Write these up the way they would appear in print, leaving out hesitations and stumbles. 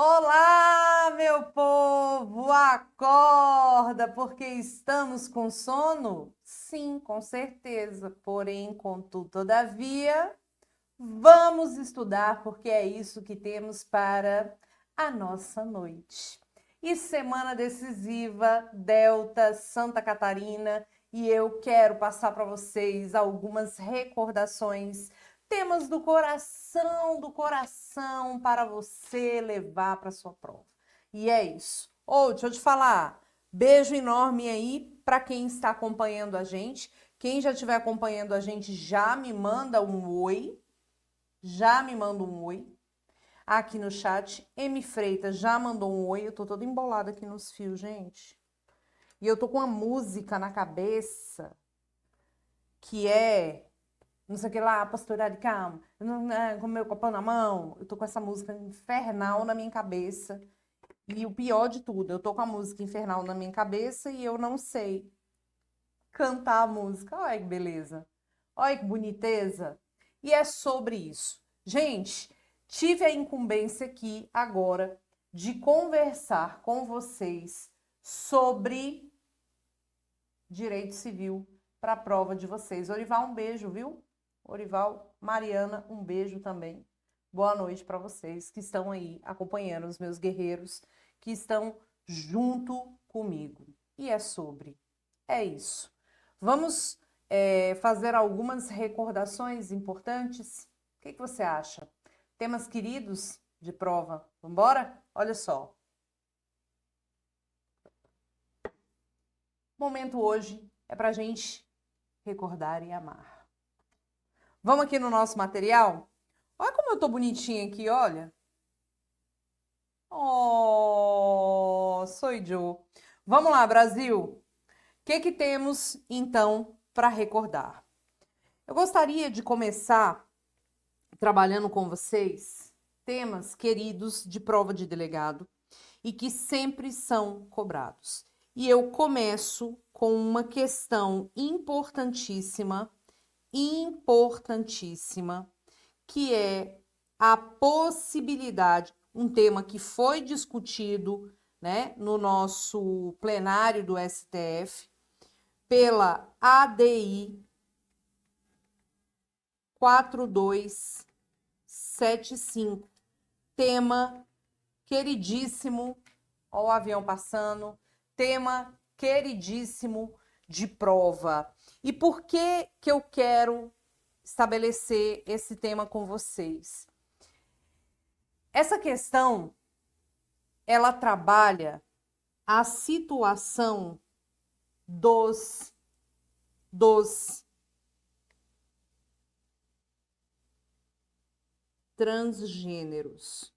Olá, meu povo! Acorda, porque estamos com sono? Sim, com certeza. Porém, contudo, todavia, vamos estudar, porque é isso que temos para a nossa noite. E semana decisiva, Delta, Santa Catarina, e eu quero passar para vocês algumas recordações, temas do coração para você levar para sua prova. E é isso. Deixa eu te falar. Beijo enorme aí para quem está acompanhando a gente. Quem já estiver acompanhando a gente já me manda um oi. Já me manda um oi aqui no chat. M Freitas já mandou um oi. Eu tô toda embolada aqui nos fios, gente. E eu tô com uma música na cabeça que é não sei o que lá, pastorar de calma, com meu copão na mão. Eu tô com essa música infernal na minha cabeça. E o pior de tudo, eu tô com a música infernal na minha cabeça e eu não sei cantar a música. Olha que beleza. Olha que boniteza. E é sobre isso. Gente, tive a incumbência aqui agora de conversar com vocês sobre direito civil para a prova de vocês. Orival, um beijo, viu? Orival, Mariana, um beijo também. Boa noite para vocês que estão aí acompanhando os meus guerreiros, que estão junto comigo. E é isso. Vamos fazer algumas recordações importantes? O que você acha? Temas queridos de prova. Vamos embora? Olha só. O momento hoje é para a gente recordar e amar. Vamos aqui no nosso material? Olha como eu tô bonitinha aqui, olha. Oh, sou Joe. Vamos lá, Brasil. O que temos, então, para recordar? Eu gostaria de começar trabalhando com vocês temas queridos de prova de delegado e que sempre são cobrados. E eu começo com uma questão importantíssima, que é a possibilidade, um tema que foi discutido, né, no nosso plenário do STF, pela ADI 4275, tema queridíssimo, ó o avião passando, tema queridíssimo de prova. E por que eu quero estabelecer esse tema com vocês? Essa questão, ela trabalha a situação dos transgêneros,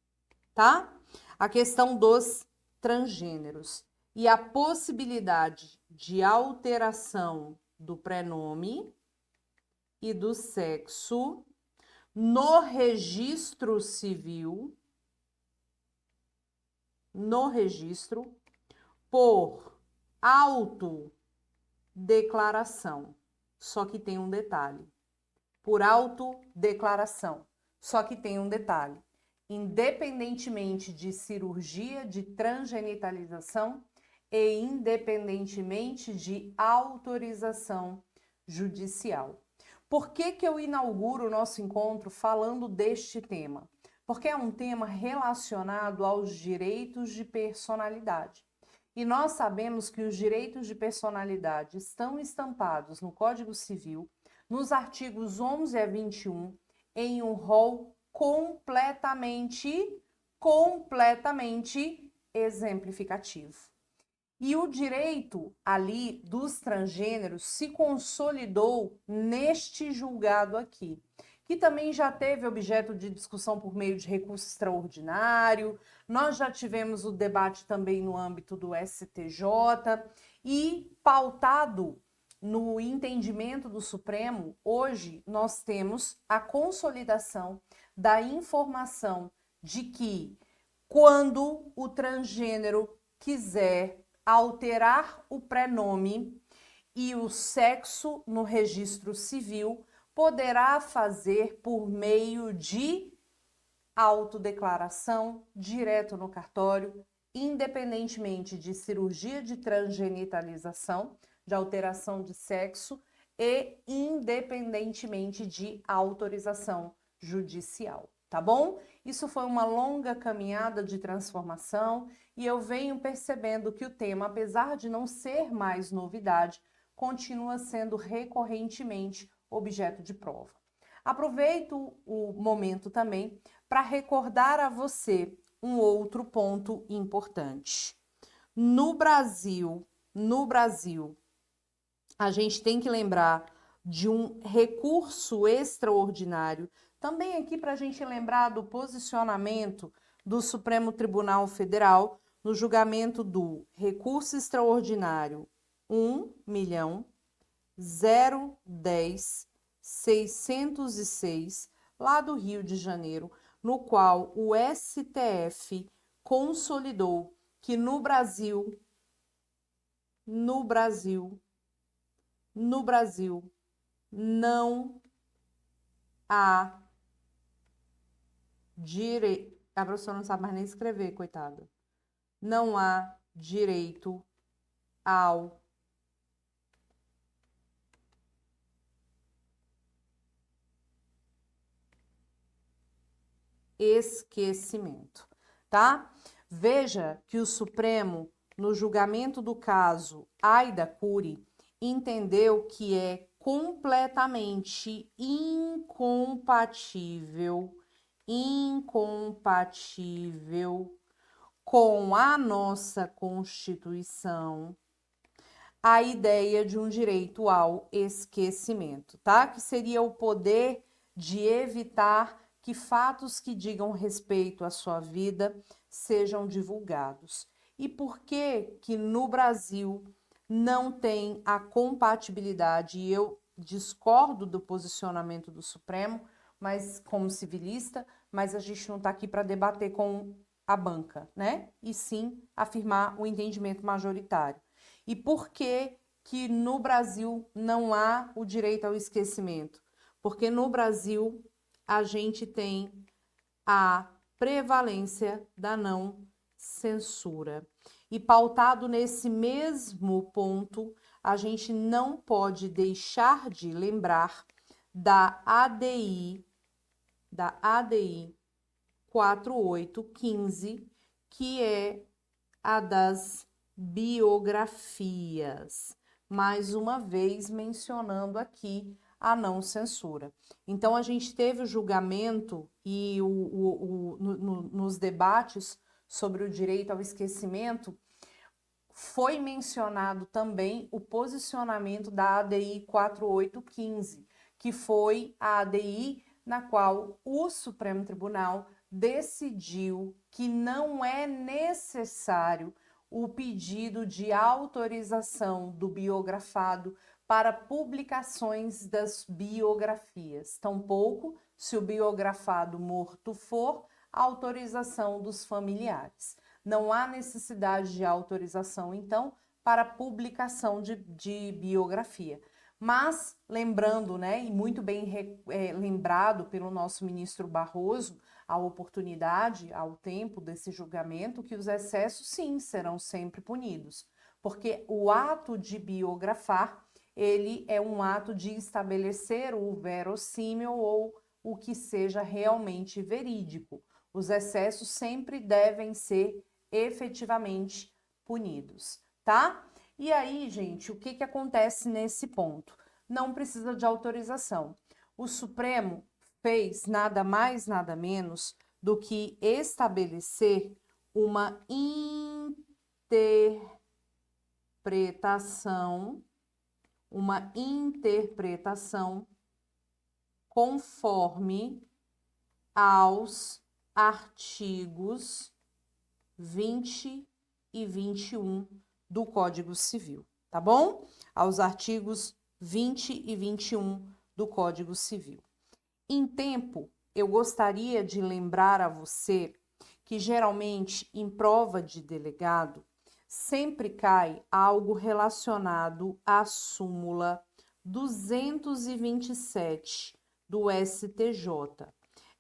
tá? A questão dos transgêneros e a possibilidade de alteração do prenome e do sexo no registro civil, por autodeclaração. Só que tem um detalhe. Por autodeclaração. Só que tem um detalhe. Independentemente de cirurgia de transgenitalização e independentemente de autorização judicial. Por que eu inauguro o nosso encontro falando deste tema? Porque é um tema relacionado aos direitos de personalidade. E nós sabemos que os direitos de personalidade estão estampados no Código Civil, nos artigos 11 a 21, em um rol completamente exemplificativo. E o direito ali dos transgêneros se consolidou neste julgado aqui, que também já teve objeto de discussão por meio de recurso extraordinário. Nós já tivemos o debate também no âmbito do STJ e pautado no entendimento do Supremo, hoje nós temos a consolidação da informação de que quando o transgênero quiser alterar o prenome e o sexo no registro civil, poderá fazer por meio de autodeclaração direto no cartório, independentemente de cirurgia de transgenitalização, de alteração de sexo e independentemente de autorização judicial, tá bom? Isso foi uma longa caminhada de transformação e eu venho percebendo que o tema, apesar de não ser mais novidade, continua sendo recorrentemente objeto de prova. Aproveito o momento também para recordar a você um outro ponto importante. No Brasil, a gente tem que lembrar de um recurso extraordinário, também aqui para a gente lembrar do posicionamento do Supremo Tribunal Federal no julgamento do recurso extraordinário 1.010.606, lá do Rio de Janeiro, no qual o STF consolidou que no Brasil não há direito. A professora não sabe mais nem escrever, coitada. Não há direito ao esquecimento, tá? Veja que o Supremo, no julgamento do caso Aida Cury, entendeu que é completamente incompatível com a nossa Constituição a ideia de um direito ao esquecimento, tá? Que seria o poder de evitar que fatos que digam respeito à sua vida sejam divulgados. E por que que no Brasil não tem a compatibilidade? E eu discordo do posicionamento do Supremo, mas como civilista, mas a gente não está aqui para debater com a banca, né? E sim afirmar o entendimento majoritário. E por que que no Brasil não há o direito ao esquecimento? Porque no Brasil a gente tem a prevalência da não censura. E pautado nesse mesmo ponto, a gente não pode deixar de lembrar da ADI 4815, que é a das biografias, mais uma vez mencionando aqui a não censura. Então, a gente teve o julgamento e nos debates sobre o direito ao esquecimento, foi mencionado também o posicionamento da ADI 4815, que foi a ADI na qual o Supremo Tribunal decidiu que não é necessário o pedido de autorização do biografado para publicações das biografias. Tampouco, se o biografado morto for, a autorização dos familiares. Não há necessidade de autorização, então, para publicação de biografia. Mas, lembrando, né, e muito bem lembrado pelo nosso ministro Barroso, a oportunidade, ao tempo desse julgamento, que os excessos, sim, serão sempre punidos. Porque o ato de biografar, ele é um ato de estabelecer o verossímil ou o que seja realmente verídico. Os excessos sempre devem ser efetivamente punidos, tá? E aí, gente, o que que acontece nesse ponto? Não precisa de autorização. O Supremo fez nada mais, nada menos do que estabelecer uma interpretação conforme aos artigos 20 e 21 do Código Civil, tá bom? Aos artigos 20 e 21 do Código Civil. Em tempo, eu gostaria de lembrar a você que geralmente em prova de delegado sempre cai algo relacionado à súmula 227 do STJ.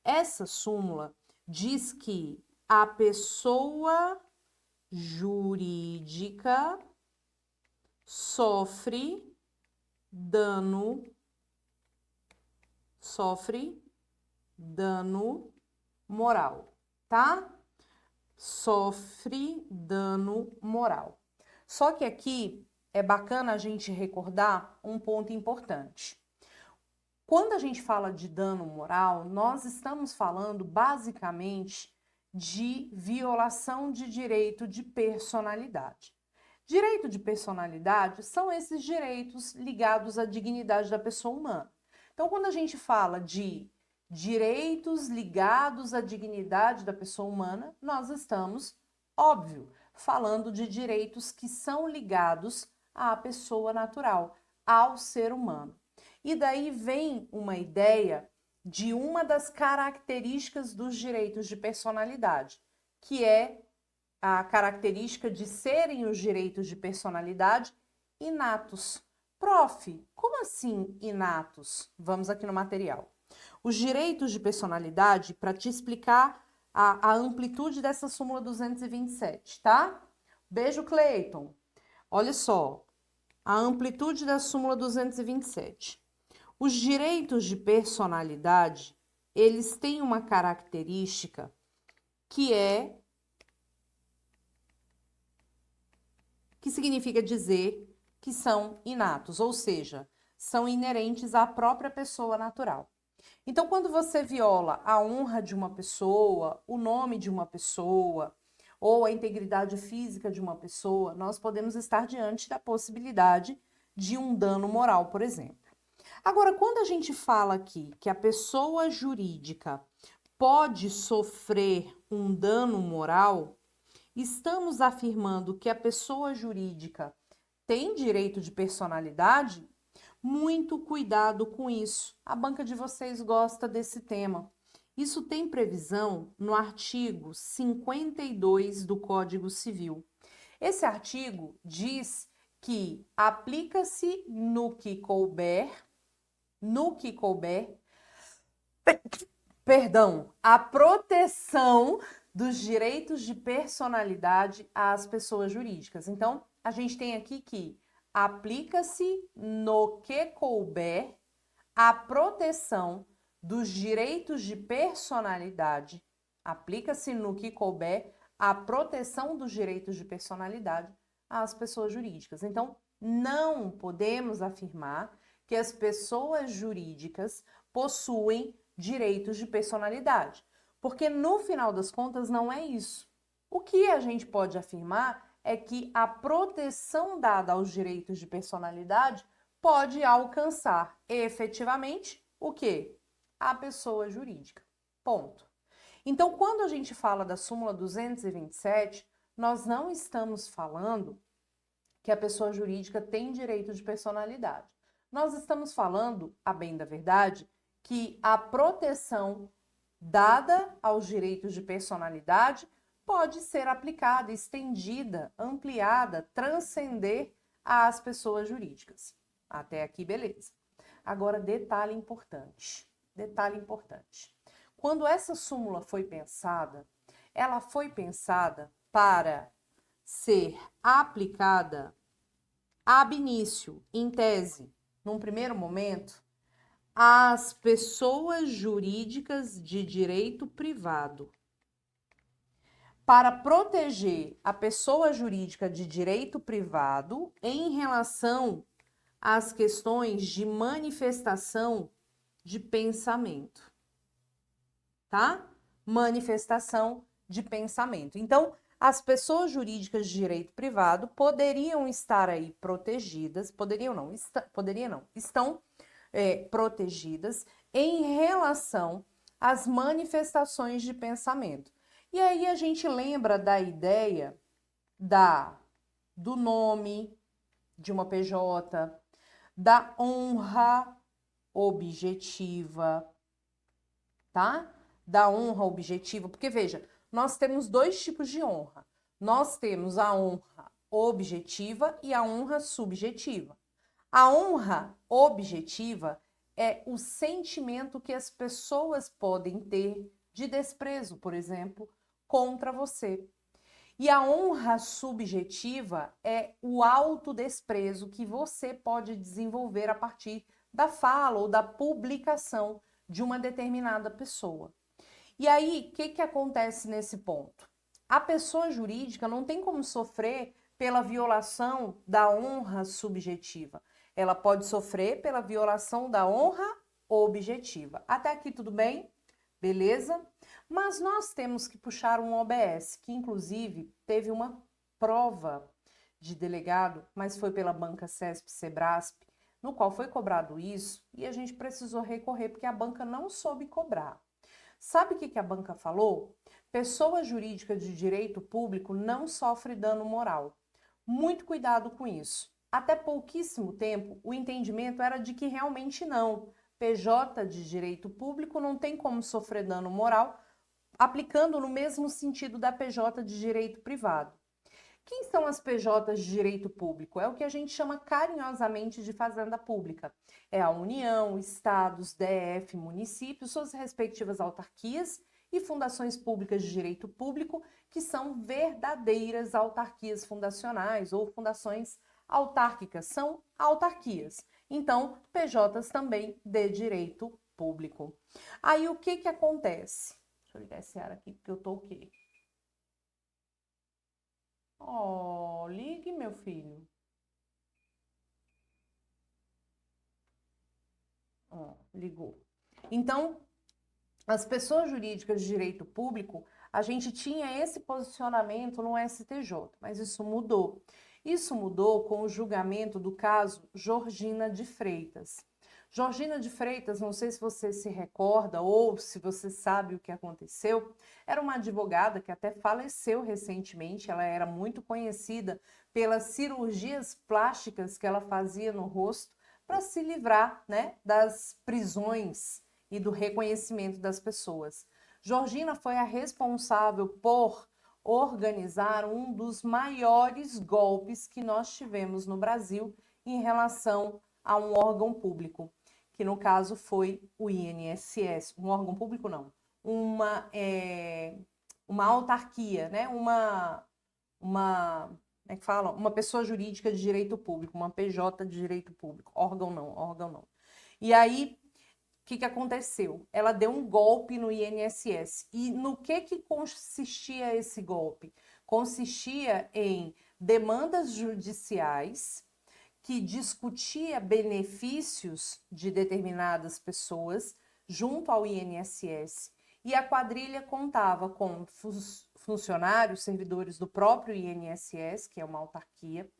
Essa súmula diz que a pessoa jurídica sofre dano moral, tá? Sofre dano moral. Só que aqui é bacana a gente recordar um ponto importante. Quando a gente fala de dano moral, nós estamos falando basicamente de violação de direito de personalidade. Direito de personalidade são esses direitos ligados à dignidade da pessoa humana. Então, quando a gente fala de direitos ligados à dignidade da pessoa humana, nós estamos, óbvio, falando de direitos que são ligados à pessoa natural, ao ser humano. E daí vem uma ideia de uma das características dos direitos de personalidade, que é a característica de serem os direitos de personalidade inatos. Prof, como assim inatos? Vamos aqui no material. Os direitos de personalidade, para te explicar a amplitude dessa súmula 227, tá? Beijo, Cleiton. Olha só, a amplitude da súmula 227. Os direitos de personalidade, eles têm uma característica que significa dizer que são inatos, ou seja, são inerentes à própria pessoa natural. Então, quando você viola a honra de uma pessoa, o nome de uma pessoa, ou a integridade física de uma pessoa, nós podemos estar diante da possibilidade de um dano moral, por exemplo. Agora, quando a gente fala aqui que a pessoa jurídica pode sofrer um dano moral, estamos afirmando que a pessoa jurídica tem direito de personalidade? Muito cuidado com isso. A banca de vocês gosta desse tema. Isso tem previsão no artigo 52 do Código Civil. Esse artigo diz que aplica-se no que couber, a proteção dos direitos de personalidade às pessoas jurídicas. Então, a gente tem aqui que aplica-se no que couber a proteção dos direitos de personalidade. Aplica-se no que couber a proteção dos direitos de personalidade às pessoas jurídicas. Então, não podemos afirmar que as pessoas jurídicas possuem direitos de personalidade, porque no final das contas não é isso. O que a gente pode afirmar é que a proteção dada aos direitos de personalidade pode alcançar efetivamente o quê? A pessoa jurídica. Ponto. Então, quando a gente fala da súmula 227, nós não estamos falando que a pessoa jurídica tem direito de personalidade. Nós estamos falando, a bem da verdade, que a proteção dada aos direitos de personalidade pode ser aplicada, estendida, ampliada, transcender às pessoas jurídicas. Até aqui, beleza. Agora, detalhe importante. Detalhe importante. Quando essa súmula foi pensada, ela foi pensada para ser aplicada ab início, em tese, num primeiro momento, às pessoas jurídicas de direito privado. Para proteger a pessoa jurídica de direito privado em relação às questões de manifestação de pensamento, tá? Manifestação de pensamento. Então, as pessoas jurídicas de direito privado poderiam estar aí protegidas, estão protegidas em relação às manifestações de pensamento. E aí a gente lembra da ideia do nome de uma PJ, da honra objetiva, tá? Da honra objetiva, porque veja, nós temos dois tipos de honra. Nós temos a honra objetiva e a honra subjetiva. A honra objetiva é o sentimento que as pessoas podem ter de desprezo, por exemplo, contra você. E a honra subjetiva é o autodesprezo que você pode desenvolver a partir da fala ou da publicação de uma determinada pessoa. E aí, o que acontece nesse ponto? A pessoa jurídica não tem como sofrer pela violação da honra subjetiva. Ela pode sofrer pela violação da honra objetiva. Até aqui tudo bem? Beleza? Mas nós temos que puxar um OBS, que inclusive teve uma prova de delegado, mas foi pela banca CESP-Sebrasp, no qual foi cobrado isso, e a gente precisou recorrer porque a banca não soube cobrar. Sabe o que a banca falou? Pessoa jurídica de direito público não sofre dano moral. Muito cuidado com isso. Até pouquíssimo tempo, o entendimento era de que realmente não. PJ de direito público não tem como sofrer dano moral, aplicando no mesmo sentido da PJ de direito privado. Quem são as PJs de direito público? É o que a gente chama carinhosamente de fazenda pública. É a União, estados, DF, municípios, suas respectivas autarquias e fundações públicas de direito público, que são verdadeiras autarquias fundacionais ou fundações autárquicas, são autarquias. Então, PJs também de direito público. Aí, o que acontece? Deixa eu ligar esse ar aqui, porque eu tô o quê? Oh, ligue, meu filho. Oh, ligou. Então, as pessoas jurídicas de direito público, a gente tinha esse posicionamento no STJ, mas isso mudou. Isso mudou com o julgamento do caso Georgina de Freitas. Georgina de Freitas, não sei se você se recorda ou se você sabe o que aconteceu, era uma advogada que até faleceu recentemente, ela era muito conhecida pelas cirurgias plásticas que ela fazia no rosto para se livrar, né, das prisões e do reconhecimento das pessoas. Georgina foi a responsável por organizar um dos maiores golpes que nós tivemos no Brasil em relação a um órgão público, que no caso foi o INSS, um órgão público não, uma autarquia, né? Como é que fala? Uma pessoa jurídica de direito público, uma PJ de direito público, órgão não. E aí, o que aconteceu? Ela deu um golpe no INSS. E no que consistia esse golpe? Consistia em demandas judiciais que discutia benefícios de determinadas pessoas junto ao INSS. E a quadrilha contava com funcionários, servidores do próprio INSS, que é uma autarquia,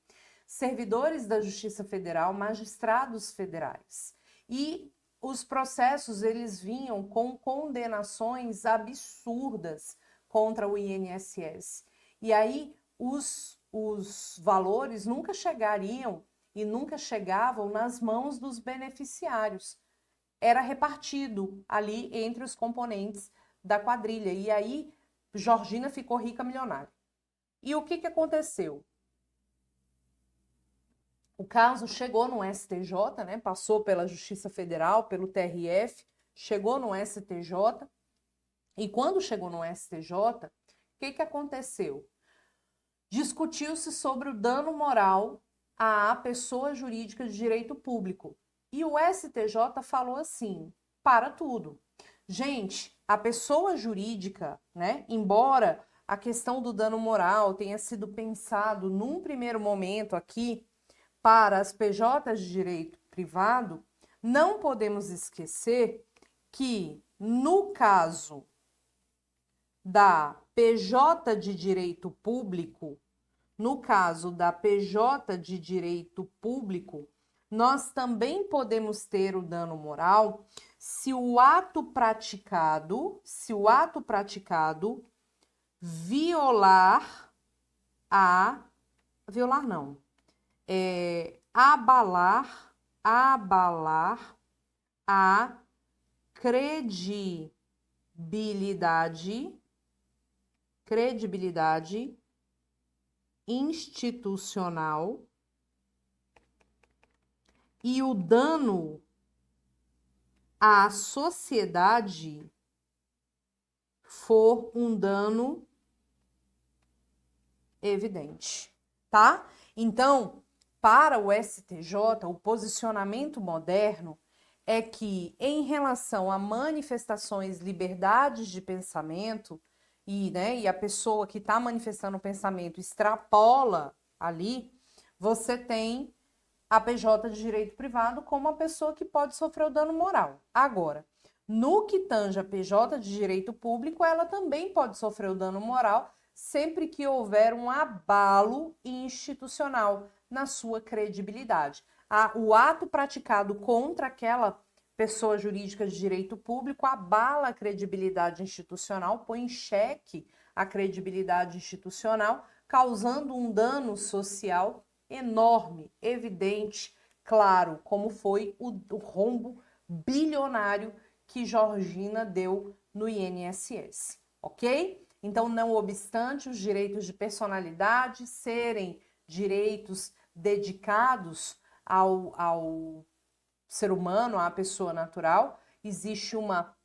servidores da Justiça Federal, magistrados federais. E os processos, eles vinham com condenações absurdas contra o INSS. E aí, os valores nunca chegariam e nunca chegavam nas mãos dos beneficiários. Era repartido ali entre os componentes da quadrilha. E aí, Georgina ficou rica milionária. E o que aconteceu? O caso chegou no STJ, né? Passou pela Justiça Federal, pelo TRF, chegou no STJ. E quando chegou no STJ, o que aconteceu? Discutiu-se sobre o dano moral à pessoa jurídica de direito público. E o STJ falou assim, para tudo. Gente, a pessoa jurídica, né, embora a questão do dano moral tenha sido pensado num primeiro momento aqui para as PJs de direito privado, não podemos esquecer que no caso da PJ de direito público, nós também podemos ter o dano moral se o ato praticado abalar a credibilidade institucional e o dano à sociedade for um dano evidente, tá? Então, para o STJ, o posicionamento moderno é que, em relação a manifestações, liberdades de pensamento, e a pessoa que está manifestando o pensamento extrapola ali, você tem a PJ de direito privado como a pessoa que pode sofrer o dano moral. Agora, no que tange a PJ de direito público, ela também pode sofrer o dano moral sempre que houver um abalo institucional na sua credibilidade. O ato praticado contra aquela pessoa jurídica de direito público abala a credibilidade institucional, põe em xeque a credibilidade institucional, causando um dano social enorme, evidente, claro, como foi o rombo bilionário que Georgina deu no INSS, ok? Então, não obstante os direitos de personalidade serem direitos dedicados ao ser humano, à pessoa natural, existe uma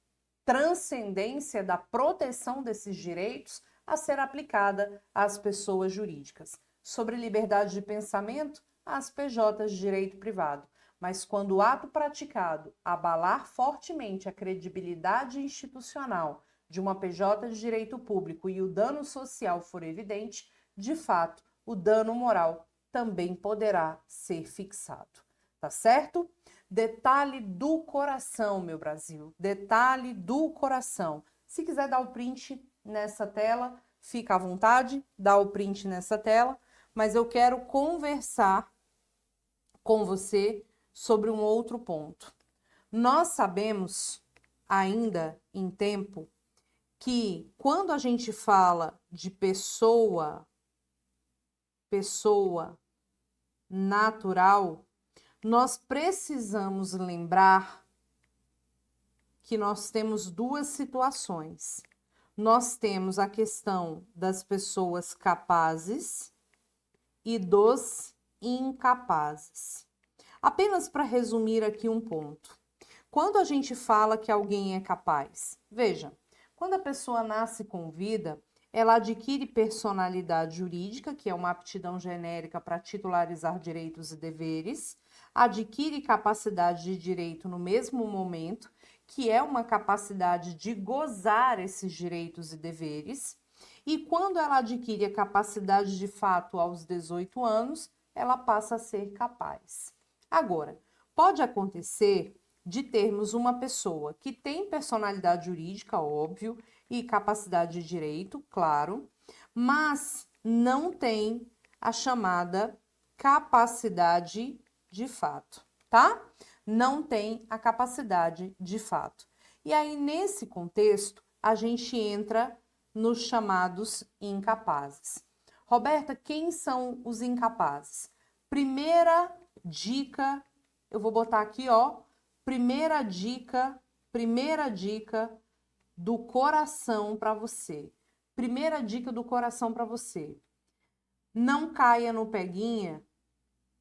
transcendência da proteção desses direitos a ser aplicada às pessoas jurídicas. Sobre liberdade de pensamento, às PJs de direito privado. Mas quando o ato praticado abalar fortemente a credibilidade institucional de uma PJ de direito público e o dano social for evidente, de fato, o dano moral também poderá ser fixado. Tá certo? Detalhe do coração, meu Brasil. Detalhe do coração. Se quiser dar o print nessa tela, fica à vontade, dá o print nessa tela, mas eu quero conversar com você sobre um outro ponto. Nós sabemos, ainda em tempo, que quando a gente fala de pessoa natural, nós precisamos lembrar que nós temos duas situações. Nós temos a questão das pessoas capazes e dos incapazes. Apenas para resumir aqui um ponto. Quando a gente fala que alguém é capaz, veja, quando a pessoa nasce com vida, ela adquire personalidade jurídica, que é uma aptidão genérica para titularizar direitos e deveres, adquire capacidade de direito no mesmo momento, que é uma capacidade de gozar esses direitos e deveres, e quando ela adquire a capacidade de fato aos 18 anos, ela passa a ser capaz. Agora, pode acontecer de termos uma pessoa que tem personalidade jurídica, óbvio, e capacidade de direito, claro, mas não tem a chamada capacidade de fato, tá? Não tem a capacidade de fato. E aí, nesse contexto, a gente entra nos chamados incapazes. Roberta, quem são os incapazes? Primeira dica, eu vou botar aqui, ó, primeira dica do coração para você. Primeira dica do coração para você. Não caia no peguinha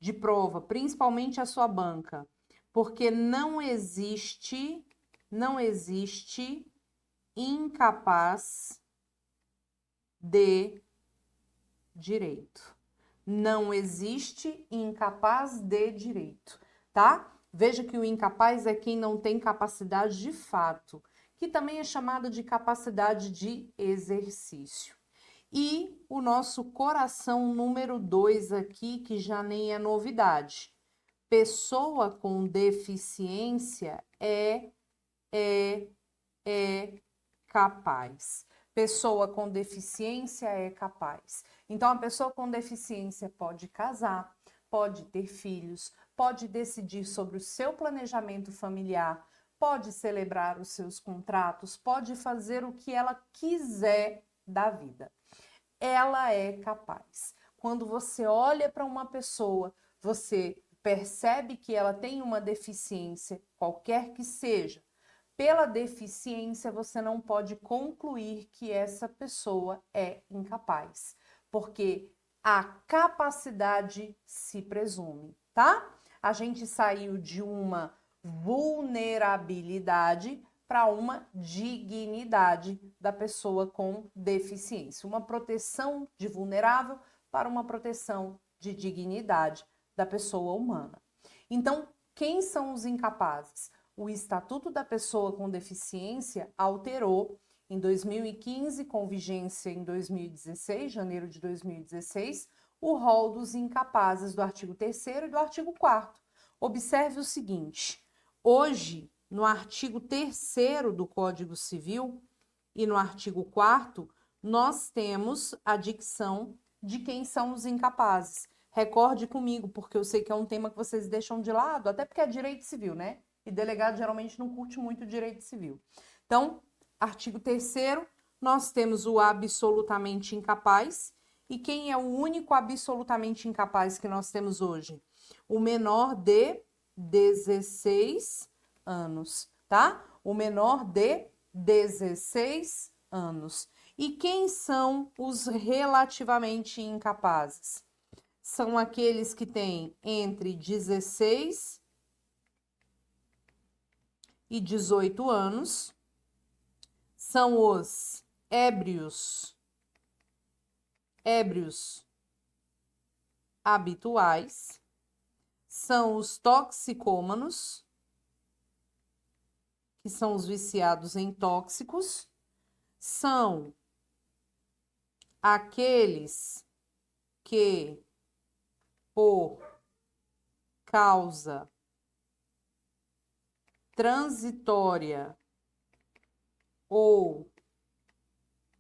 de prova, principalmente a sua banca, porque não existe incapaz de direito. Não existe incapaz de direito, tá? Veja que o incapaz é quem não tem capacidade de fato, que também é chamado de capacidade de exercício. E o nosso coração número 2 aqui, que já nem é novidade. Pessoa com deficiência é capaz. Pessoa com deficiência é capaz. Então, a pessoa com deficiência pode casar, pode ter filhos, pode decidir sobre o seu planejamento familiar, pode celebrar os seus contratos, pode fazer o que ela quiser da vida. Ela é capaz. Quando você olha para uma pessoa, você percebe que ela tem uma deficiência, qualquer que seja. Pela deficiência, você não pode concluir que essa pessoa é incapaz, porque a capacidade se presume, tá? A gente saiu de uma vulnerabilidade para uma dignidade da pessoa com deficiência. Uma proteção de vulnerável para uma proteção de dignidade da pessoa humana. Então, quem são os incapazes? O Estatuto da Pessoa com Deficiência alterou em 2015, com vigência em 2016, janeiro de 2016, o rol dos incapazes do artigo 3º e do artigo 4º. Observe o seguinte, hoje, no artigo 3º do Código Civil e no artigo 4º, nós temos a dicção de quem são os incapazes. Recorde comigo, porque eu sei que é um tema que vocês deixam de lado, até porque é direito civil, né? E delegado geralmente não curte muito direito civil. Então, artigo 3º, nós temos o absolutamente incapaz. E quem é o único absolutamente incapaz que nós temos hoje? O menor de 16 anos, tá? O menor de 16 anos. E quem são os relativamente incapazes? São aqueles que têm entre 16 e 18 anos, são os ébrios habituais, são os toxicômanos, que são os viciados em tóxicos, são aqueles que, por causa transitória ou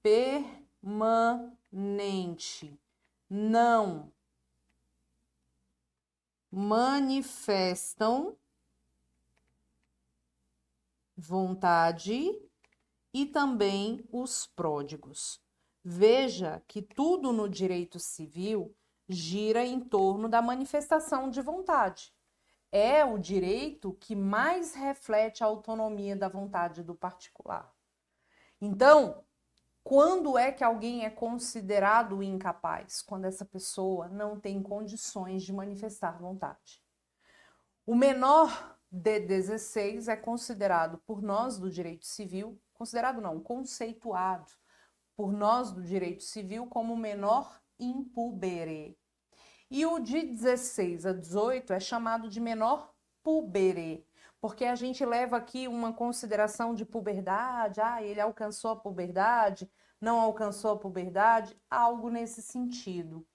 permanente, não manifestam vontade, e também os pródigos. Veja que tudo no direito civil gira em torno da manifestação de vontade. É o direito que mais reflete a autonomia da vontade do particular. Então, quando é que alguém é considerado incapaz? Quando essa pessoa não tem condições de manifestar vontade. O menor de 16 é considerado por nós do direito civil, considerado não, conceituado por nós do direito civil como menor impubere. E o de 16 a 18 é chamado de menor pubere, porque a gente leva aqui uma consideração de puberdade, ele alcançou a puberdade, não alcançou a puberdade, algo nesse sentido.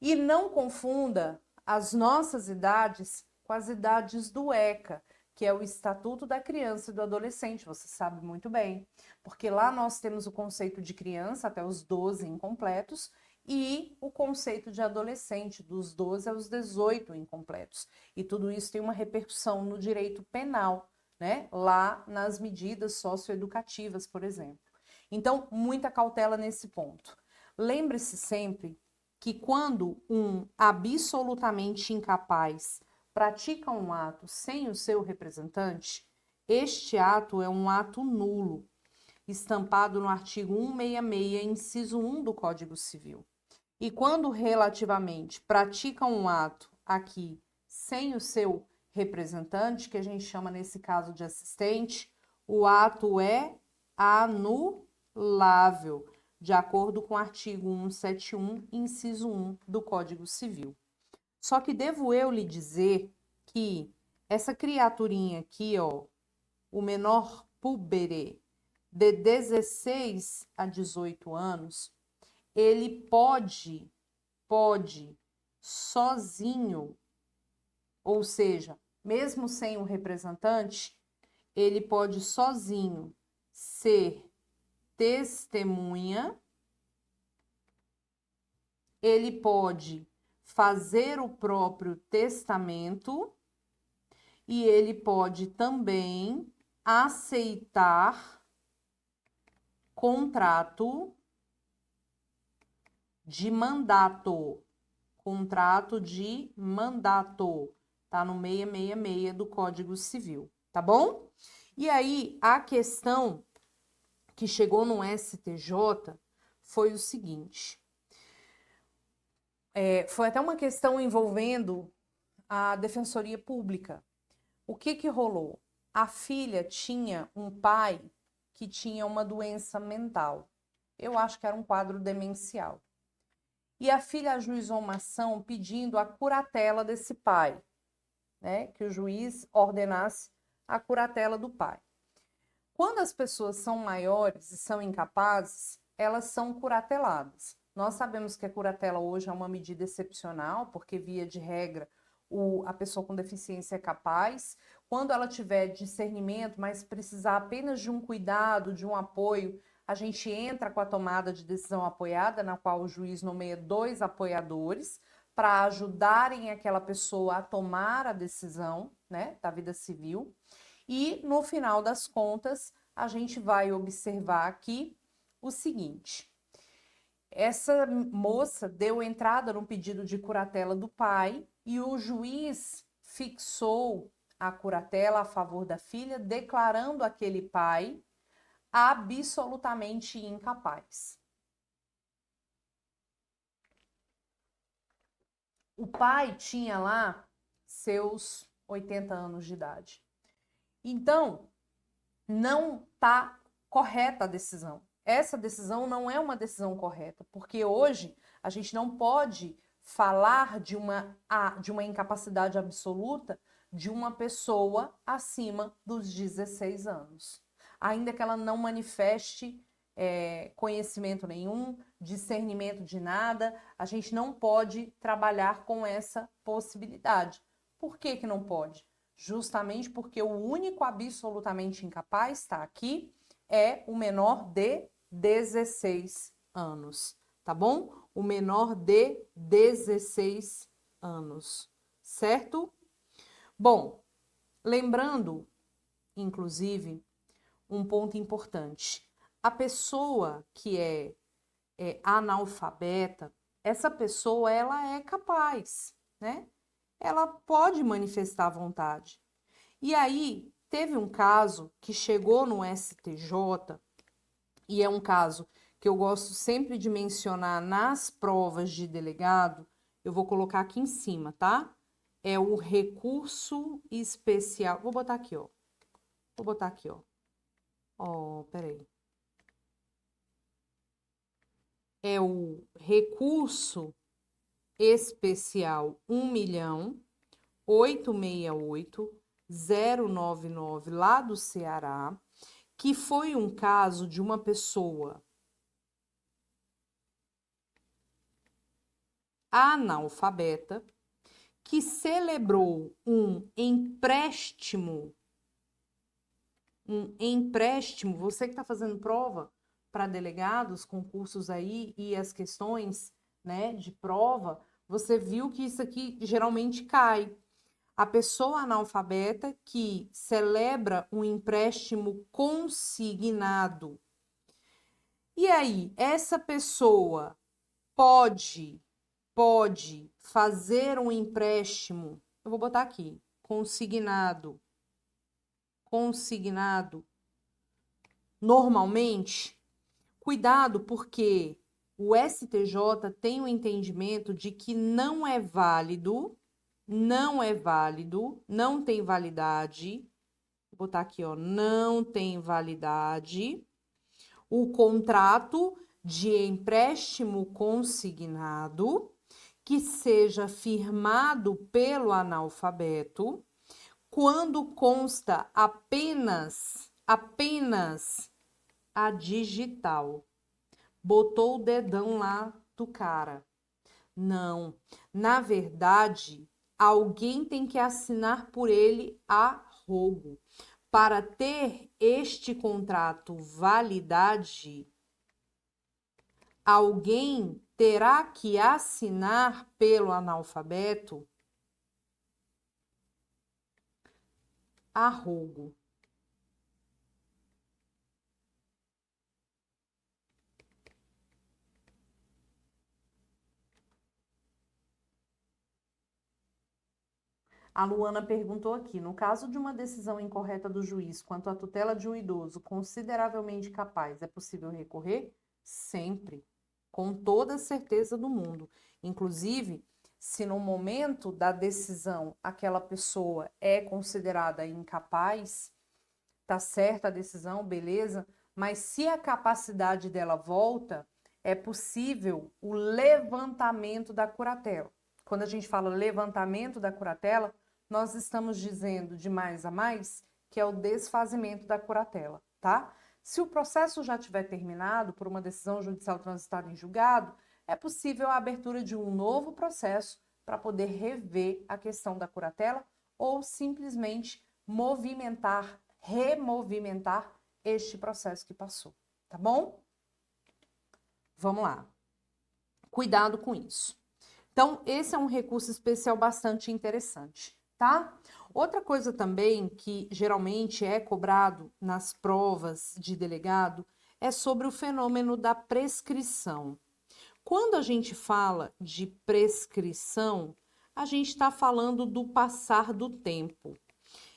E não confunda as nossas idades com as idades do ECA, que é o Estatuto da Criança e do Adolescente, você sabe muito bem, porque lá nós temos o conceito de criança até os 12 incompletos e o conceito de adolescente dos 12 aos 18 incompletos. E tudo isso tem uma repercussão no direito penal, né? Lá nas medidas socioeducativas, por exemplo. Então, muita cautela nesse ponto. Lembre-se sempre que quando um absolutamente incapaz pratica um ato sem o seu representante, este ato é um ato nulo, estampado no artigo 166, inciso 1 do Código Civil. E quando relativamente pratica um ato aqui sem o seu representante, que a gente chama nesse caso de assistente, o ato é anulável, de acordo com o artigo 171, inciso 1 do Código Civil. Só que devo eu lhe dizer que essa criaturinha aqui, ó, o menor pubere, de 16 a 18 anos, ele pode sozinho, ou seja, mesmo sem um representante, ele pode sozinho ser testemunha, ele pode fazer o próprio testamento e ele pode também aceitar contrato de mandato. Contrato de mandato. Tá no 666 do Código Civil, tá bom? E aí, a questão que chegou no STJ foi o seguinte. Foi até uma questão envolvendo a Defensoria Pública. O que rolou? a filha tinha um pai que tinha uma doença mental. Eu acho que era um quadro demencial. E a filha ajuizou uma ação pedindo a curatela desse pai, né? Que o juiz ordenasse a curatela do pai. Quando as pessoas são maiores e são incapazes, elas são curateladas. Nós sabemos que a curatela hoje é uma medida excepcional, porque, via de regra, a pessoa com deficiência é capaz. Quando ela tiver discernimento, mas precisar apenas de um cuidado, de um apoio, a gente entra com a tomada de decisão apoiada, na qual o juiz nomeia 2 apoiadores para ajudarem aquela pessoa a tomar a decisão, né, da vida civil. E, no final das contas, a gente vai observar aqui o seguinte: essa moça deu entrada no pedido de curatela do pai e o juiz fixou a curatela a favor da filha, declarando aquele pai absolutamente incapaz. O pai tinha lá seus 80 anos de idade. Então, não está correta a decisão. Essa decisão não é uma decisão correta, porque hoje a gente não pode falar de uma incapacidade absoluta de uma pessoa acima dos 16 anos. Ainda que ela não manifeste conhecimento nenhum, discernimento de nada, a gente não pode trabalhar com essa possibilidade. Por que que não pode? Justamente porque o único absolutamente incapaz, está aqui, é o menor de 16 anos, tá bom? O menor de 16 anos, certo? Bom, lembrando, inclusive, um ponto importante. A pessoa que é analfabeta, essa pessoa, ela é capaz, né? Ela pode manifestar vontade. E aí, teve um caso que chegou no STJ, e é um caso que eu gosto sempre de mencionar nas provas de delegado, eu vou colocar aqui em cima, tá? É o recurso especial. Vou botar aqui, ó. Vou botar aqui, ó. Ó, peraí. É o recurso especial 1.868.099 lá do Ceará, que foi um caso de uma pessoa analfabeta que celebrou um empréstimo, você que está fazendo prova para delegados, concursos aí e as questões, né, de prova, você viu que isso aqui geralmente cai. A pessoa analfabeta que celebra um empréstimo consignado. E aí, essa pessoa pode fazer um empréstimo, eu vou botar aqui, consignado, normalmente, cuidado, porque o STJ tem o entendimento de que não é válido, não tem validade, vou botar aqui, ó, não tem validade, o contrato de empréstimo consignado que seja firmado pelo analfabeto quando consta apenas a digital. Botou o dedão lá do cara. Não. Na verdade, alguém tem que assinar por ele a rogo. Para ter este contrato validade, alguém terá que assinar pelo analfabeto a rogo. A Luana perguntou aqui, no caso de uma decisão incorreta do juiz quanto à tutela de um idoso consideravelmente capaz, é possível recorrer? Sempre, com toda a certeza do mundo. Inclusive, se no momento da decisão aquela pessoa é considerada incapaz, tá certa a decisão, beleza, mas se a capacidade dela volta, é possível o levantamento da curatela. Quando a gente fala levantamento da curatela, nós estamos dizendo de mais a mais que é o desfazimento da curatela, tá? Se o processo já tiver terminado por uma decisão judicial transitada em julgado, é possível a abertura de um novo processo para poder rever a questão da curatela ou simplesmente removimentar este processo que passou, tá bom? Vamos lá. Cuidado com isso. Então, esse é um recurso especial bastante interessante, tá? Outra coisa também que geralmente é cobrado nas provas de delegado é sobre o fenômeno da prescrição. Quando a gente fala de prescrição, a gente está falando do passar do tempo.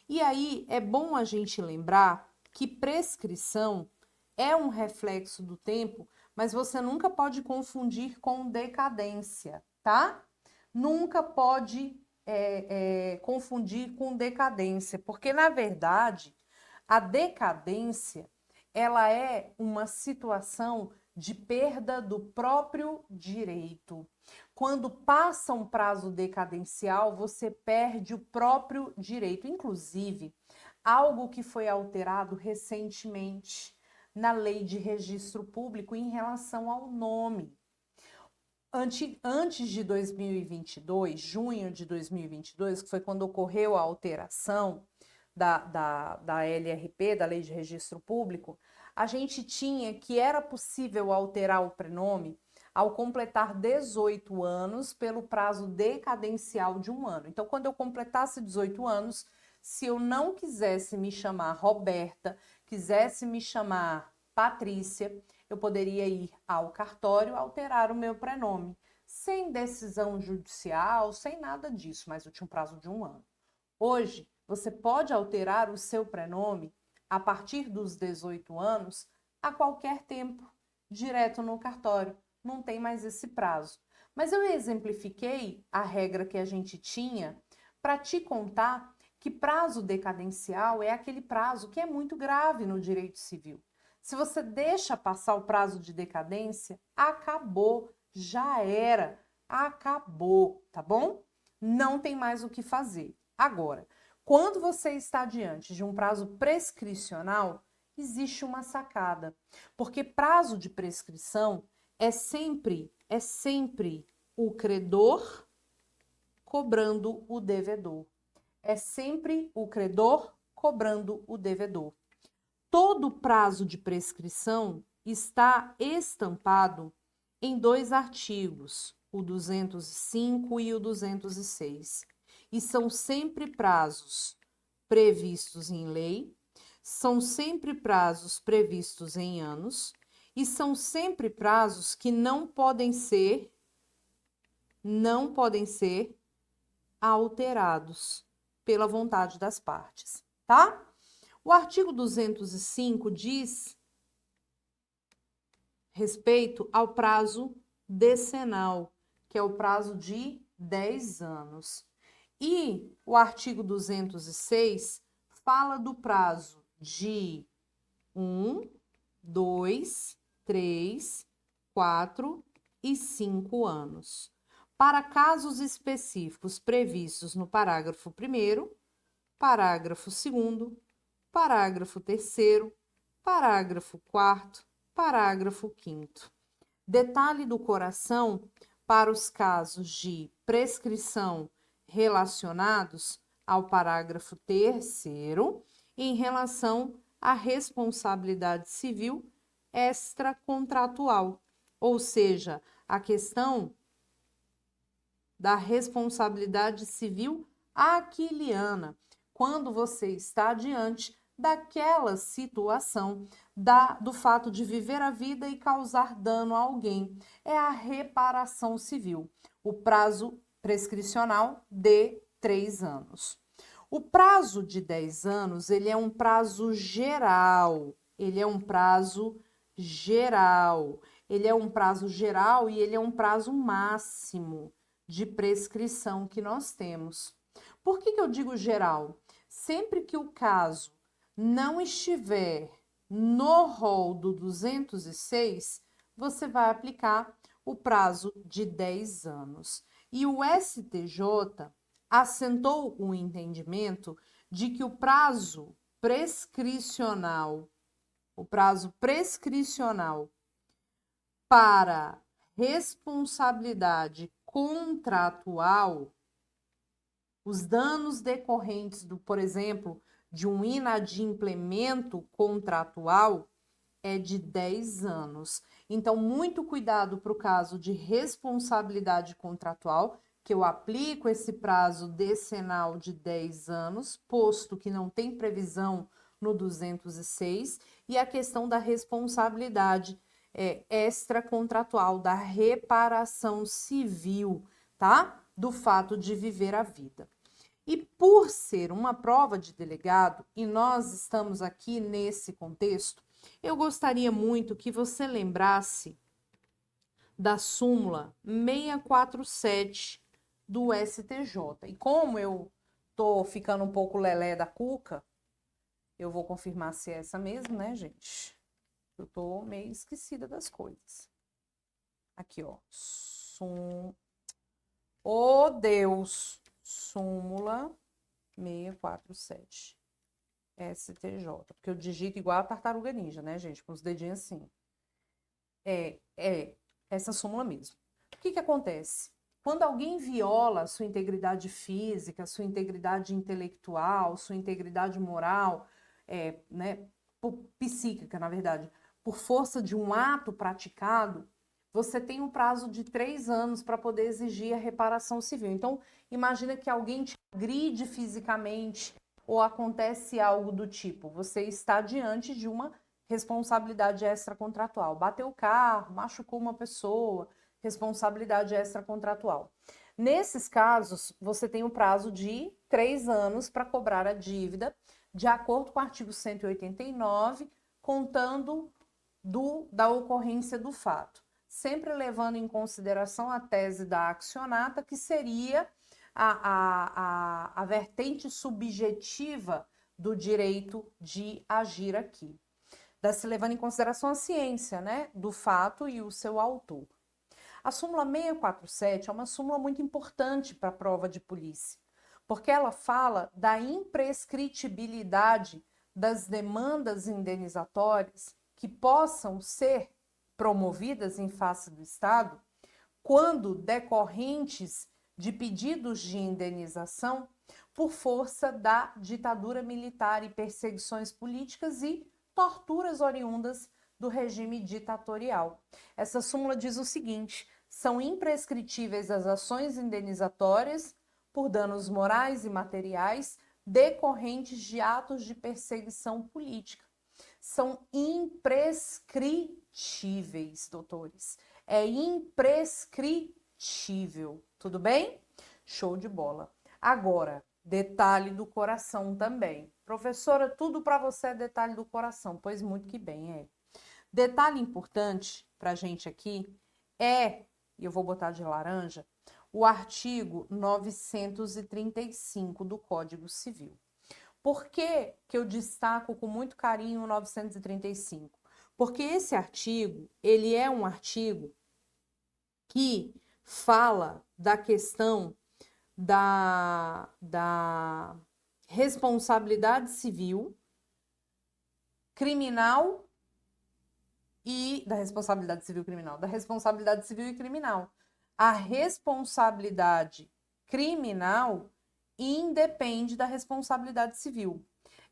E aí é bom a gente lembrar que prescrição é um reflexo do tempo, mas você nunca pode confundir com decadência, tá? Nunca pode confundir com decadência, porque na verdade a decadência ela é uma situação de perda do próprio direito. Quando passa um prazo decadencial, você perde o próprio direito. Inclusive, algo que foi alterado recentemente na Lei de Registro Público em relação ao nome. Antes de 2022, junho de 2022, que foi quando ocorreu a alteração da LRP, da Lei de Registro Público, a gente tinha que era possível alterar o prenome ao completar 18 anos pelo prazo decadencial de 1 ano. Então, quando eu completasse 18 anos, se eu não quisesse me chamar Roberta, quisesse me chamar Patrícia, eu poderia ir ao cartório alterar o meu prenome, sem decisão judicial, sem nada disso, mas eu tinha um prazo de 1 ano. Hoje, você pode alterar o seu prenome a partir dos 18 anos a qualquer tempo, direto no cartório. Não tem mais esse prazo. Mas eu exemplifiquei a regra que a gente tinha para te contar que prazo decadencial é aquele prazo que é muito grave no direito civil. Se você deixa passar o prazo de decadência, acabou, já era, acabou, tá bom? Não tem mais o que fazer. Agora, quando você está diante de um prazo prescricional, existe uma sacada, porque prazo de prescrição é sempre o credor cobrando o devedor. É sempre o credor cobrando o devedor. Todo prazo de prescrição está estampado em 2 artigos, o 205 e o 206. E são sempre prazos previstos em lei, são sempre prazos previstos em anos e são sempre prazos que não podem ser alterados pela vontade das partes, tá? O artigo 205 diz respeito ao prazo decenal, que é o prazo de 10 anos. E o artigo 206 fala do prazo de 1, 2, 3, 4 e 5 anos. Para casos específicos previstos no parágrafo 1º, parágrafo 2º, parágrafo 3º, parágrafo 4º, parágrafo 5º. Detalhe do coração para os casos de prescrição relacionados ao parágrafo 3º em relação à responsabilidade civil extracontratual, ou seja, a questão da responsabilidade civil aquiliana, quando você está diante daquela situação do fato de viver a vida e causar dano a alguém. É a reparação civil. O prazo prescricional de 3 anos. O prazo de 10 anos, ele é um prazo geral. Ele é um prazo geral. Ele é um prazo geral e ele é um prazo máximo de prescrição que nós temos. Por que eu digo geral? Sempre que o caso não estiver no rol do 206, você vai aplicar o prazo de 10 anos. E o STJ assentou o entendimento de que o prazo prescricional para responsabilidade contratual, os danos decorrentes do, por exemplo, de um inadimplemento contratual, é de 10 anos. Então, muito cuidado para o caso de responsabilidade contratual, que eu aplico esse prazo decenal de 10 anos, posto que não tem previsão no 206, e a questão da responsabilidade extracontratual, da reparação civil, tá? Do fato de viver a vida. E por ser uma prova de delegado, e nós estamos aqui nesse contexto, eu gostaria muito que você lembrasse da súmula 647 do STJ. E como eu tô ficando um pouco lelé da cuca, eu vou confirmar se é essa mesmo, né, gente? Eu tô meio esquecida das coisas. Aqui, ó. Oh, Deus! Súmula 647. STJ. Porque eu digito igual a tartaruga ninja, né, gente? Com os dedinhos assim. É essa súmula mesmo. O que acontece? Quando alguém viola sua integridade física, sua integridade intelectual, sua integridade moral, né, psíquica, na verdade, por força de um ato praticado, você tem um prazo de 3 anos para poder exigir a reparação civil. Então, imagina que alguém te agride fisicamente ou acontece algo do tipo, você está diante de uma responsabilidade extracontratual. Bateu o carro, machucou uma pessoa, responsabilidade extracontratual. Nesses casos, você tem um prazo de 3 anos para cobrar a dívida, de acordo com o artigo 189, contando da ocorrência do fato, sempre levando em consideração a tese da accionata, que seria a vertente subjetiva do direito de agir aqui. Se levando em consideração a ciência, né, do fato e o seu autor. A súmula 647 é uma súmula muito importante para a prova de polícia, porque ela fala da imprescritibilidade das demandas indenizatórias que possam ser promovidas em face do Estado quando decorrentes de pedidos de indenização por força da ditadura militar e perseguições políticas e torturas oriundas do regime ditatorial. Essa súmula diz o seguinte: são imprescritíveis as ações indenizatórias por danos morais e materiais decorrentes de atos de perseguição política. São imprescritíveis, doutores. É imprescritível. Tudo bem? Show de bola. Agora, detalhe do coração também. Professora, tudo para você é detalhe do coração. Pois muito que bem, Detalhe importante para a gente aqui e eu vou botar de laranja, o artigo 935 do Código Civil. Por que eu destaco com muito carinho o 935? Porque esse artigo, ele é um artigo que fala da questão da responsabilidade civil, criminal e da responsabilidade civil criminal, da responsabilidade civil e criminal. A responsabilidade criminal independe da responsabilidade civil.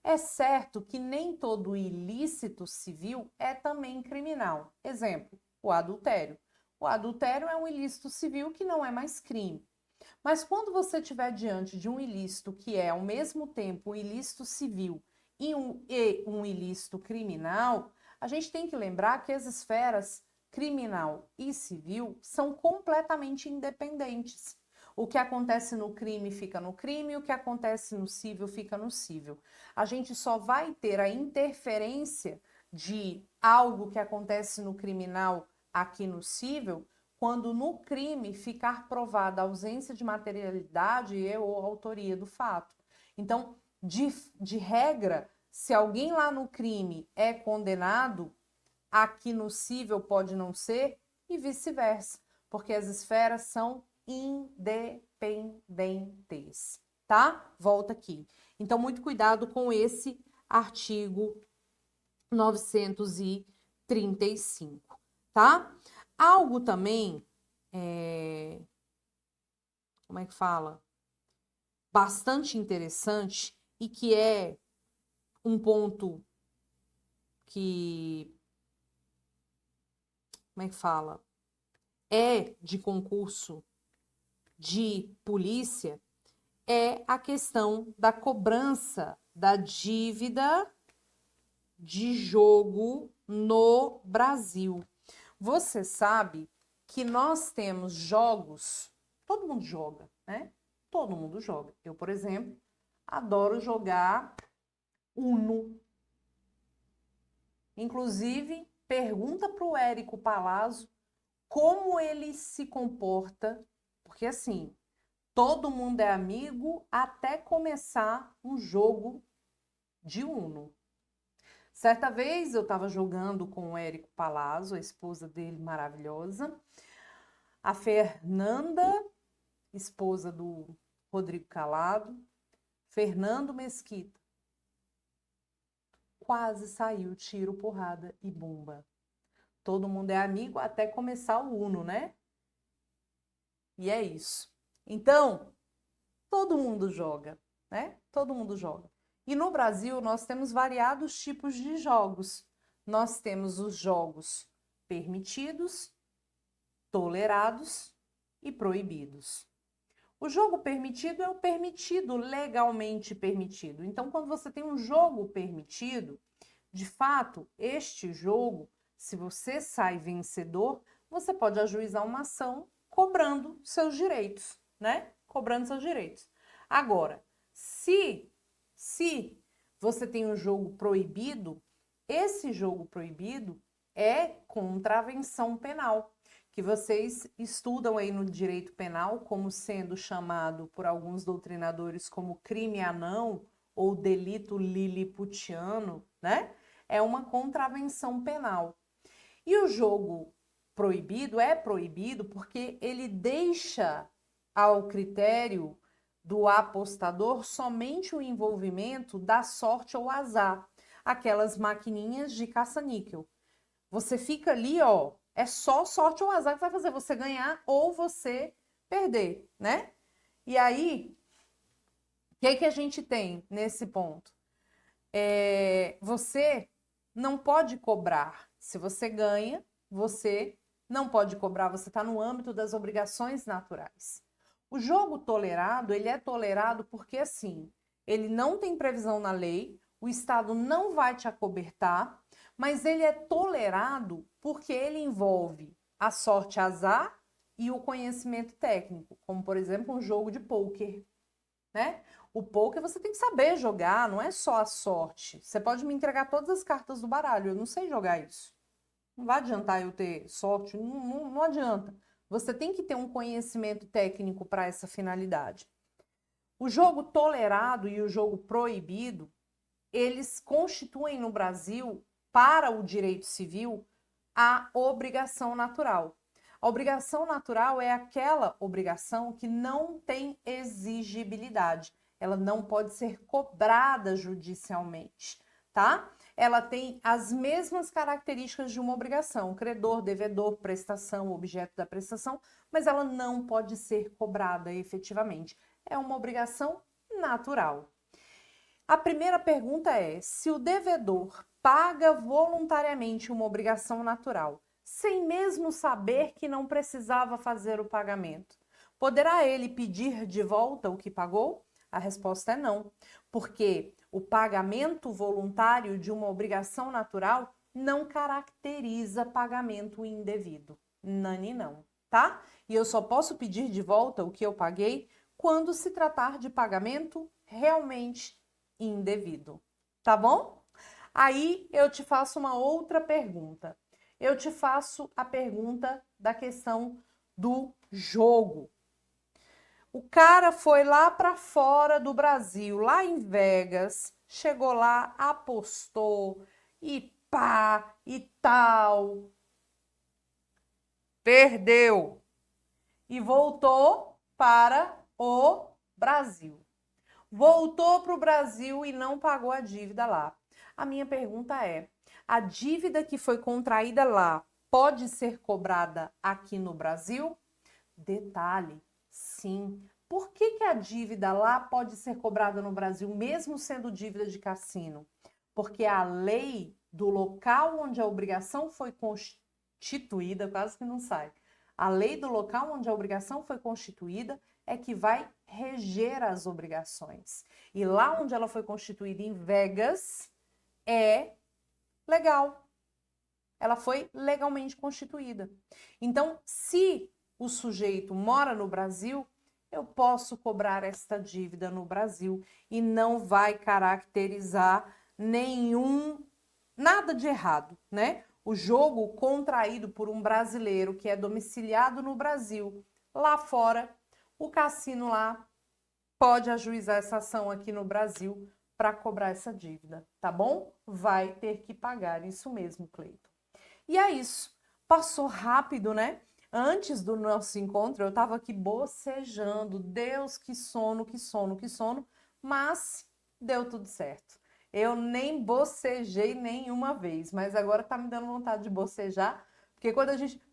É certo que nem todo ilícito civil é também criminal. Exemplo, o adultério. O adultério é um ilícito civil que não é mais crime. Mas quando você estiver diante de um ilícito que é, ao mesmo tempo, um ilícito civil e um ilícito criminal, a gente tem que lembrar que as esferas criminal e civil são completamente independentes. O que acontece no crime fica no crime, o que acontece no civil fica no civil. A gente só vai ter a interferência de algo que acontece no criminal aqui no civil quando no crime ficar provada a ausência de materialidade ou autoria do fato. Então, de regra, Se alguém lá no crime é condenado, aqui no cível pode não ser, e vice-versa, porque as esferas são independentes, tá? Volta aqui. Então, muito cuidado com esse artigo 935, tá? Algo também, como é que fala? Bastante interessante e que é um ponto que, como é que fala? É de concurso de polícia, é a questão da cobrança da dívida de jogo no Brasil. Você sabe que nós temos jogos, todo mundo joga, né? Todo mundo joga. Eu, por exemplo, adoro jogar Uno. Inclusive, pergunta para o Érico Palazzo como ele se comporta, porque assim, todo mundo é amigo até começar um jogo de Uno. Certa vez eu estava jogando com o Érico Palazzo, a esposa dele maravilhosa, a Fernanda, esposa do Rodrigo Calado, Fernando Mesquita. Quase saiu tiro, porrada e bomba. Todo mundo é amigo até começar o Uno, né? E é isso. Então, todo mundo joga, né? Todo mundo joga. E no Brasil, nós temos variados tipos de jogos. Nós temos os jogos permitidos, tolerados e proibidos. O jogo permitido é o permitido, legalmente permitido. Então, quando você tem um jogo permitido, de fato, este jogo, se você sai vencedor, você pode ajuizar uma ação cobrando seus direitos, né? Cobrando seus direitos. Agora, se você tem um jogo proibido, esse jogo proibido é contravenção penal, que vocês estudam aí no direito penal como sendo chamado por alguns doutrinadores como crime anão ou delito liliputiano, né? É uma contravenção penal. E o jogo proibido é proibido porque ele deixa ao critério do apostador somente o envolvimento da sorte ou azar, aquelas maquininhas de caça-níquel. Você fica ali, ó, é só sorte ou azar que vai fazer você ganhar ou você perder, né? E aí, o que a gente tem nesse ponto? Você não pode cobrar. Se você ganha, você não pode cobrar, você está no âmbito das obrigações naturais. O jogo tolerado, ele é tolerado porque, assim, ele não tem previsão na lei, o Estado não vai te acobertar, mas ele é tolerado porque ele envolve a sorte azar e o conhecimento técnico, como, por exemplo, um jogo de pôquer, né? O pôquer você tem que saber jogar, não é só a sorte. Você pode me entregar todas as cartas do baralho, eu não sei jogar isso. Não vai adiantar eu ter sorte, não adianta. Você tem que ter um conhecimento técnico para essa finalidade. O jogo tolerado e o jogo proibido, eles constituem no Brasil, para o direito civil, a obrigação natural. A obrigação natural é aquela obrigação que não tem exigibilidade. Ela não pode ser cobrada judicialmente, tá? Ela tem as mesmas características de uma obrigação, credor, devedor, prestação, objeto da prestação, mas ela não pode ser cobrada efetivamente. É uma obrigação natural. A primeira pergunta é: se o devedor paga voluntariamente uma obrigação natural, sem mesmo saber que não precisava fazer o pagamento, poderá ele pedir de volta o que pagou? A resposta é não, porque o pagamento voluntário de uma obrigação natural não caracteriza pagamento indevido. Nani não, tá? E eu só posso pedir de volta o que eu paguei quando se tratar de pagamento realmente indevido, tá bom? Aí eu te faço uma outra pergunta. Eu te faço a pergunta da questão do jogo. O cara foi lá para fora do Brasil, lá em Vegas, chegou lá, apostou e pá e tal. Perdeu e voltou para o Brasil. Voltou para o Brasil e não pagou a dívida lá. A minha pergunta é: a dívida que foi contraída lá pode ser cobrada aqui no Brasil? Detalhe, sim. Por que a dívida lá pode ser cobrada no Brasil, mesmo sendo dívida de cassino? Porque a lei do local onde a obrigação foi constituída, quase que não sai. A lei do local onde a obrigação foi constituída é que vai reger as obrigações. E lá onde ela foi constituída, em Vegas, é legal. Ela foi legalmente constituída. Então, se o sujeito mora no Brasil, eu posso cobrar esta dívida no Brasil e não vai caracterizar nada de errado, né? O jogo contraído por um brasileiro que é domiciliado no Brasil, lá fora, o cassino lá pode ajuizar essa ação aqui no Brasil para cobrar essa dívida, tá bom? Vai ter que pagar, isso mesmo, Cleiton. E é isso. Passou rápido, né? Antes do nosso encontro, eu estava aqui bocejando. Deus, que sono, que sono, que sono. Mas deu tudo certo. Eu nem bocejei nenhuma vez, mas agora tá me dando vontade de bocejar, porque quando a gente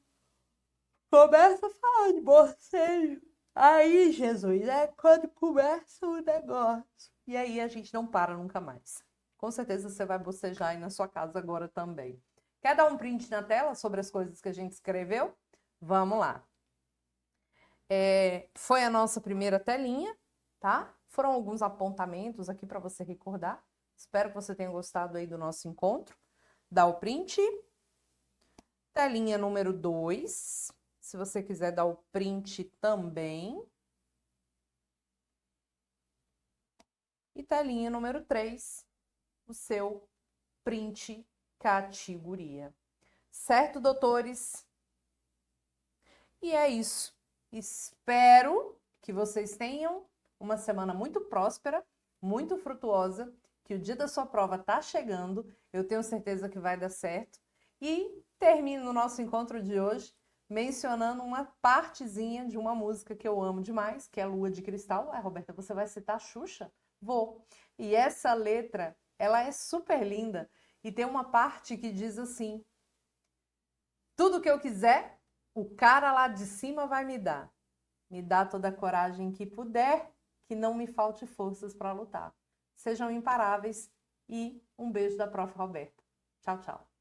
começa a falar de bocejo, aí, Jesus, é quando começa o negócio. E aí a gente não para nunca mais. Com certeza você vai bocejar aí na sua casa agora também. Quer dar um print na tela sobre as coisas que a gente escreveu? Vamos lá. Foi a nossa primeira telinha, tá? Foram alguns apontamentos aqui para você recordar. Espero que você tenha gostado aí do nosso encontro. Dá o print. Telinha número 2. Se você quiser dar o print também. E telinha número 3, o seu print categoria. Certo, doutores? E é isso. Espero que vocês tenham uma semana muito próspera, muito frutuosa, que o dia da sua prova está chegando. Eu tenho certeza que vai dar certo. E termino o nosso encontro de hoje mencionando uma partezinha de uma música que eu amo demais, que é Lua de Cristal. Roberta, você vai citar Xuxa? Vou. E essa letra, ela é super linda e tem uma parte que diz assim: tudo que eu quiser, o cara lá de cima vai me dar. Me dá toda a coragem que puder, que não me falte forças para lutar. Sejam imparáveis e um beijo da Prof. Roberta. Tchau, tchau.